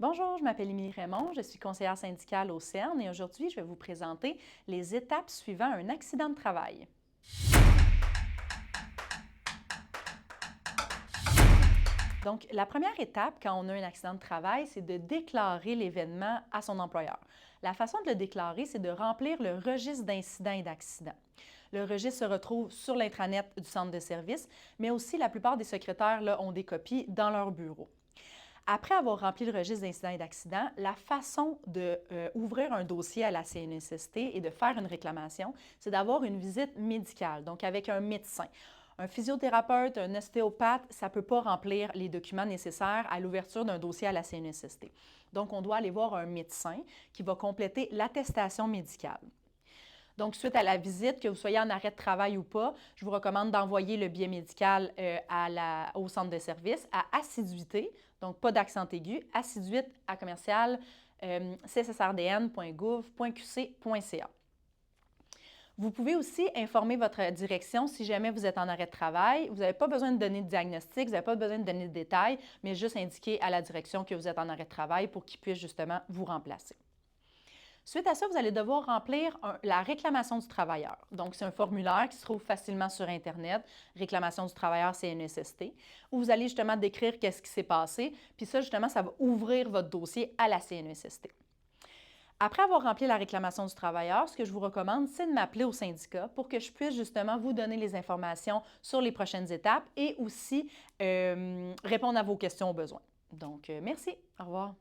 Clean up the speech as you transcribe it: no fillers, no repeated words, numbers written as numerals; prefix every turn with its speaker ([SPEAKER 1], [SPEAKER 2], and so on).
[SPEAKER 1] Bonjour, je m'appelle Émilie Raymond, je suis conseillère syndicale au CERN et aujourd'hui, je vais vous présenter les étapes suivant un accident de travail. Donc, la première étape quand on a un accident de travail, c'est de déclarer l'événement à son employeur. La façon de le déclarer, c'est de remplir le registre d'incidents et d'accidents. Le registre se retrouve sur l'intranet du centre de service, mais aussi la plupart des secrétaires là, ont des copies dans leur bureau. Après avoir rempli le registre d'incidents et d'accidents, la façon d'ouvrir un dossier à la CNESST et de faire une réclamation, c'est d'avoir une visite médicale, donc avec un médecin. Un physiothérapeute, un ostéopathe, ça ne peut pas remplir les documents nécessaires à l'ouverture d'un dossier à la CNESST. Donc, on doit aller voir un médecin qui va compléter l'attestation médicale. Donc, suite à la visite, que vous soyez en arrêt de travail ou pas, je vous recommande d'envoyer le billet médical au centre de service à assiduité, donc pas d'accent aigu, assiduité à commercial cssrdn.gouv.qc.ca. Vous pouvez aussi informer votre direction si jamais vous êtes en arrêt de travail. Vous n'avez pas besoin de donner de diagnostic, vous n'avez pas besoin de donner de détails, mais juste indiquer à la direction que vous êtes en arrêt de travail pour qu'ils puissent justement vous remplacer. Suite à ça, vous allez devoir remplir la réclamation du travailleur. Donc, c'est un formulaire qui se trouve facilement sur Internet, réclamation du travailleur CNESST, où vous allez justement décrire qu'est-ce qui s'est passé, puis ça, justement, ça va ouvrir votre dossier à la CNESST. Après avoir rempli la réclamation du travailleur, ce que je vous recommande, c'est de m'appeler au syndicat pour que je puisse justement vous donner les informations sur les prochaines étapes et aussi répondre à vos questions au besoin. Donc, merci. Au revoir.